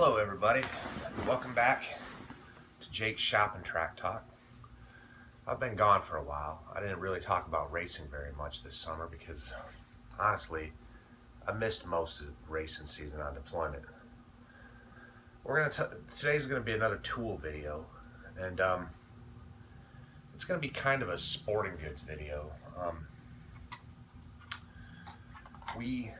Hello everybody, welcome back to Jake's Shop and Track Talk. I've been gone for a while. I didn't really talk about racing very much this summer because honestly I missed most of the racing season on deployment. Today's going to be another tool video, and it's going to be kind of a sporting goods video. We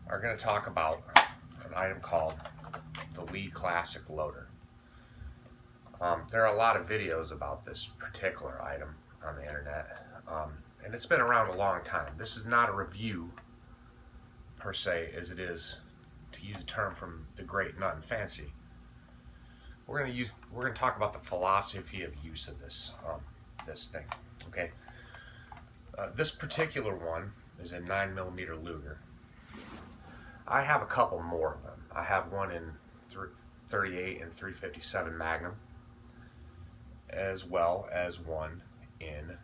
are going to talk about an item called the Lee Classic Loader. There are a lot of videos about this particular item on the internet, and it's been around a long time. This is not a review per se, as it is, to use a term from the great Nut and Fancy. We're going to talk about the philosophy of use of this thing. Okay. This particular one is a 9mm Luger. I have a couple more of them. I have one in 38 and 357 Magnum, as well as one in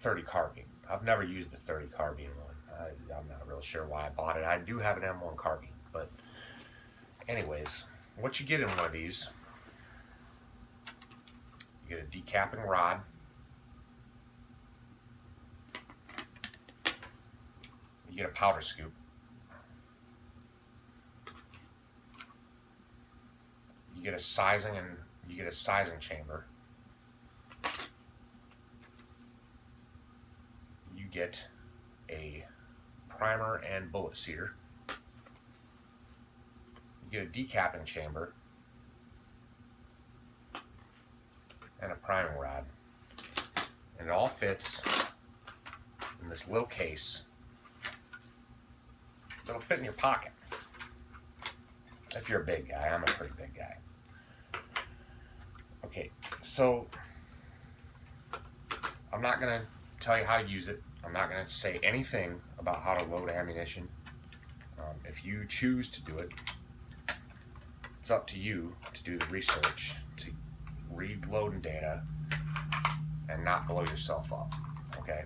30 carbine. I've never used the 30 carbine one. I'm not real sure why I bought it. I do have an M1 carbine, but anyways, what you get in one of these, you get a decapping rod, you get a powder scoop, you get a sizing chamber, you get a primer and bullet seater, you get a decapping chamber, and a priming rod, and it all fits in this little case. It'll fit in your pocket if you're a big guy. I'm a pretty big guy. Okay, so I'm not going to tell you how to use it. I'm not going to say anything about how to load ammunition. If you choose to do it, it's up to you to do the research, to read loading data, and not blow yourself up. Okay?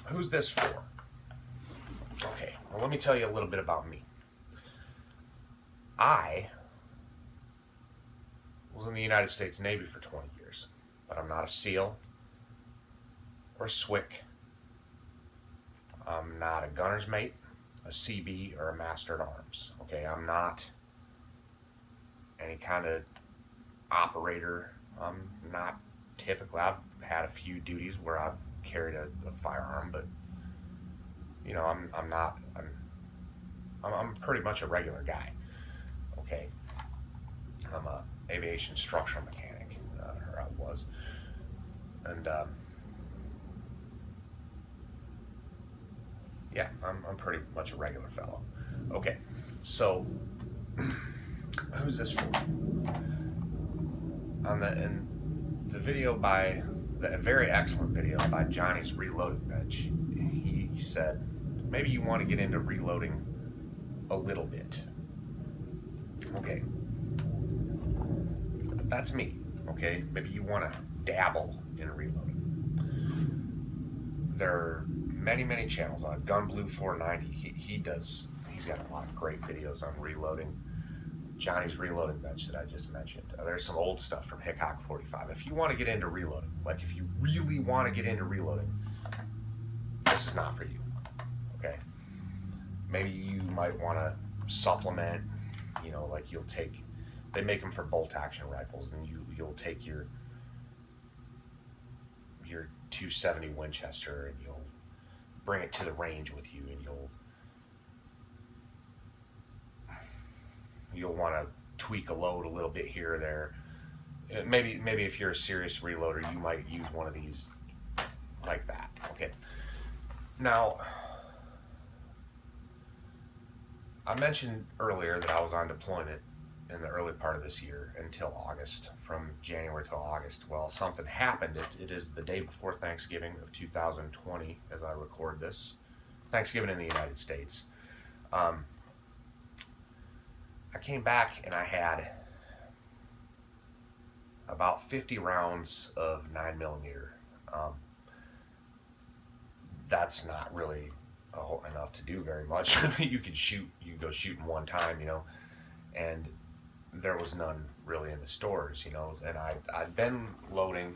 Who's this for? Okay, well, let me tell you a little bit about me. I was in the United States Navy for 20 years, but I'm not a SEAL or a SWCC. I'm not a gunner's mate, a CB, or a master at arms. Okay, I'm not any kind of operator. I'm not typically. I've had a few duties where I've carried a firearm, but you know, I'm pretty much a regular guy. Okay, I'm a aviation structural mechanic, or I was, and yeah, I'm pretty much a regular fellow. Okay, so who's this for? In the video by a very excellent video by Johnny's Reloading Bench, he said maybe you want to get into reloading a little bit. Okay, that's me. Okay, maybe you want to dabble in reloading. There are many channels on Gun Blue 490. He's got a lot of great videos on reloading. Johnny's Reloading Bench that I just mentioned. There's some old stuff from Hickok 45. If you want to get into reloading, like if you really want to get into reloading, this is not for you. Okay, maybe you might want to supplement. You know, like they make them for bolt action rifles, and you'll take your 270 Winchester and you'll bring it to the range with you, and you'll want to tweak a load a little bit here or there. Maybe if you're a serious reloader, you might use one of these like that. Okay. Now, I mentioned earlier that I was on deployment in the early part of this year until August, from January till August. Well, something happened. It is the day before Thanksgiving of 2020 as I record this. Thanksgiving in the United States. I came back and I had about 50 rounds of 9mm. that's not really enough to do very much. You can go shooting one time, and there was none really in the stores, and I'd been loading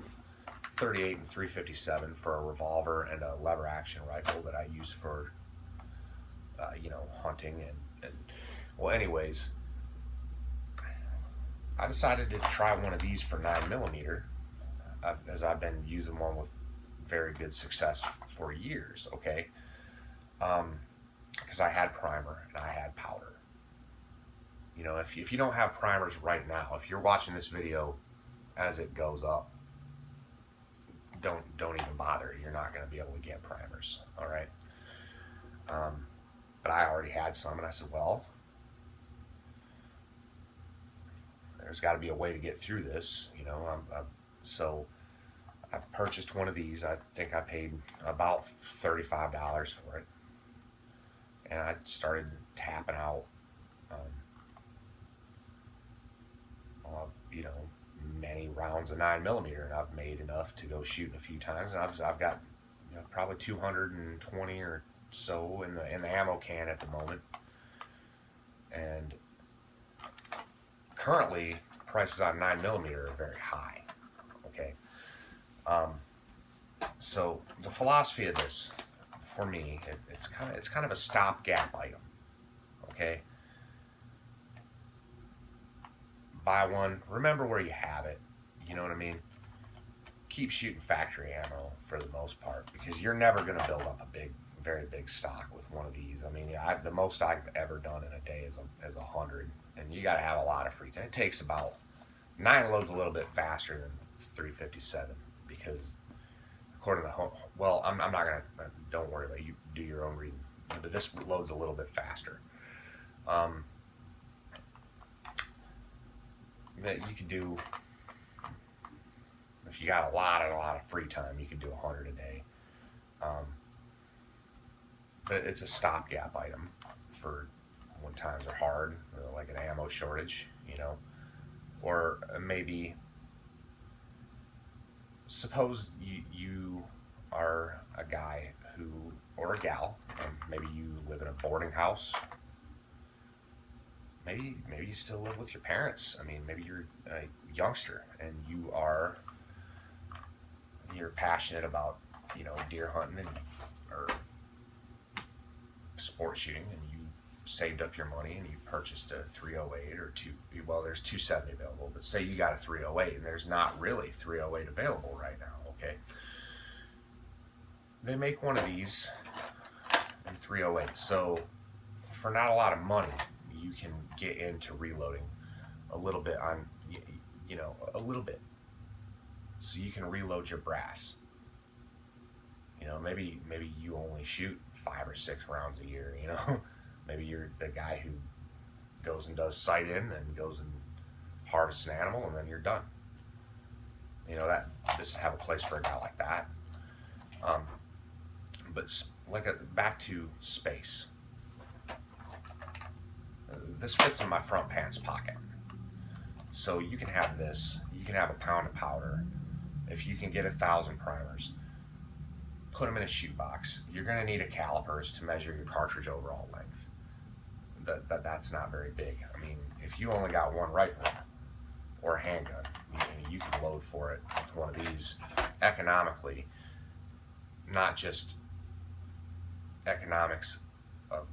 38 and 357 for a revolver and a lever action rifle that I use for hunting and well, anyways, I decided to try one of these for 9mm, as I've been using one with very good success for years. Okay, because I had primer and I had powder. If you don't have primers right now, if you're watching this video as it goes up, don't even bother. You're not going to be able to get primers. All right. But I already had some, and I said, well, there's got to be a way to get through this, so I purchased one of these. I think I paid about $35 for it, and I started tapping out, many rounds of 9mm, and I've made enough to go shooting a few times, and I've got probably 220 or so in the ammo can at the moment, and currently prices on 9mm are very high. Okay, so the philosophy of this, for me, it's kind of a stopgap item. Okay, buy one, remember where you have it. You know what I mean? Keep shooting factory ammo for the most part, because you're never going to build up a very big stock with one of these. I mean, the most I've ever done in a day is 100, and you got to have a lot of free time. It takes about 9 loads a little bit faster than 357, because according to I'm not gonna, don't worry about it, you do your own reading, but this loads a little bit faster. You could do, if you got a lot of free time, you could do 100 a day. But it's a stopgap item for when times are hard, like an ammo shortage, or maybe suppose you are a guy or a gal, and maybe you live in a boarding house. Maybe you still live with your parents. I mean, maybe you're a youngster and you're passionate about, deer hunting or sport shooting, and you saved up your money and you purchased a 308 or there's 270 available, but say you got a 308 and there's not really 308 available right now. Okay, they make one of these in 308, so for not a lot of money you can get into reloading a little bit on, a little bit, so you can reload your brass. Maybe you only shoot 5 or 6 rounds a year. Maybe you're the guy who goes and does sight in and goes and harvests an animal, and then you're done. That this would have a place for a guy like that. But back to space. This fits in my front pants pocket, so you can have this. You can have a pound of powder. If you can get 1,000 primers, put them in a shoebox. You're going to need a calipers to measure your cartridge overall length. That's not very big. I mean, if you only got one rifle or a handgun, you can load for it with one of these economically. Not just economics of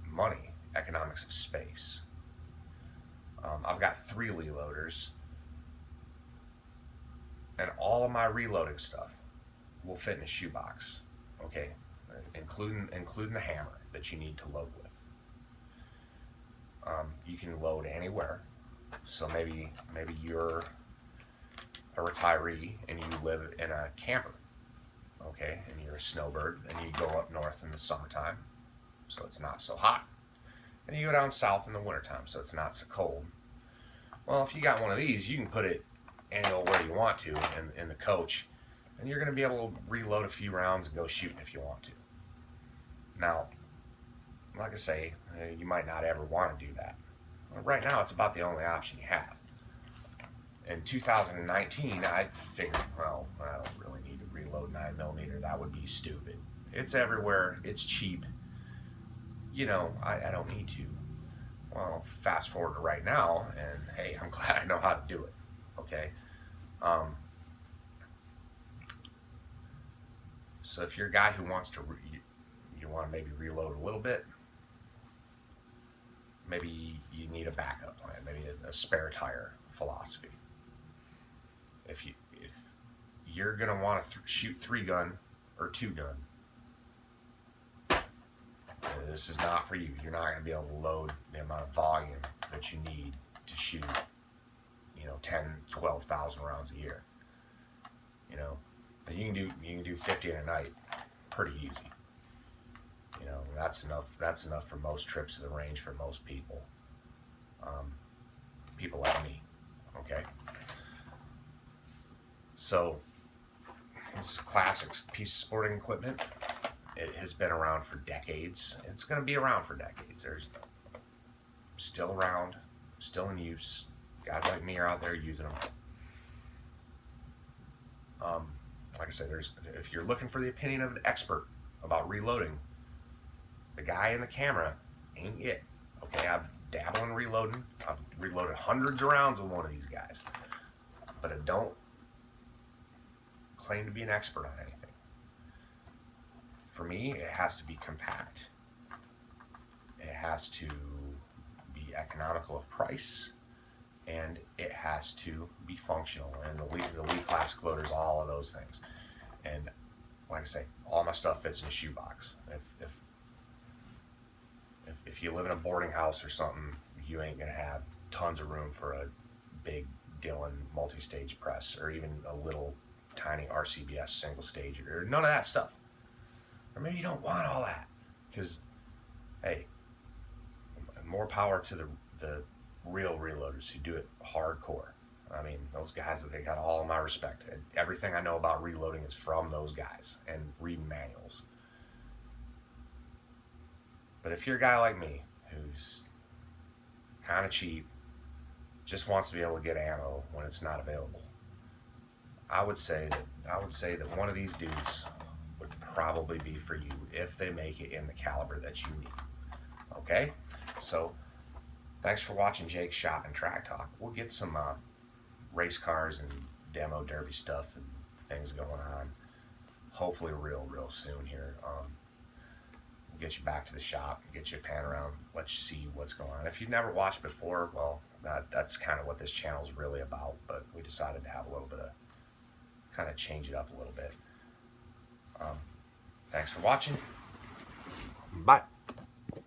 money, economics of space. I've got 3 reloaders, and all of my reloading stuff will fit in a shoebox. Okay, including the hammer that you need to load with. You can load anywhere. So maybe you're a retiree and you live in a camper, okay, and you're a snowbird and you go up north in the summertime, so it's not so hot, and you go down south in the wintertime, so it's not so cold. Well, if you got one of these, you can put it anywhere you want to in the coach, and you're going to be able to reload a few rounds and go shooting if you want to. Now, like I say, you might not ever want to do that. Right now, it's about the only option you have. In 2019, I figured, well, I don't really need to reload reload 9mm. That would be stupid. It's everywhere. It's cheap. You know, I don't need to. Well, fast forward to right now, and hey, I'm glad I know how to do it. Okay. So if you're a guy who wants to, you want to maybe reload a little bit, maybe you need a backup plan, maybe a spare tire philosophy. If you're gonna want to shoot 3-gun or 2-gun, this is not for you. You're not gonna be able to load the amount of volume that you need to shoot, 10,000-12,000 rounds a year. And you can do 50 in a night pretty easy. That's enough for most trips to the range for most people. People like me. Okay. So this is a classic piece of sporting equipment. It has been around for decades. It's going to be around for decades. There's still around, still in use. Guys like me are out there using them. Like I said, if you're looking for the opinion of an expert about reloading, the guy in the camera ain't it. Okay, I've dabbled in reloading. I've reloaded hundreds of rounds with one of these guys, but I don't claim to be an expert on anything. For me, it has to be compact. It has to be economical of price, and it has to be functional. And the Lee Classic Loader is all of those things. And like I say, all my stuff fits in a shoebox. If you live in a boarding house or something, you ain't gonna have tons of room for a big Dillon multi-stage press, or even a little tiny RCBS single stage, or none of that stuff. Or maybe you don't want all that, because hey, more power to the real reloaders who do it hardcore. I mean, those guys, they got all of my respect. And everything I know about reloading is from those guys and reading manuals. But if you're a guy like me who's kind of cheap, just wants to be able to get ammo when it's not available, I would say that one of these dudes would probably be for you if they make it in the caliber that you need. Okay? So thanks for watching Jake's Shop and Track Talk. We'll get some race cars and demo derby stuff and things going on, hopefully real soon here. We'll get you back to the shop, get you a pan around, let you see what's going on. If you've never watched before, well, that's kind of what this channel is really about, but we decided to have a little bit of, kind of change it up a little bit. Thanks for watching. Bye.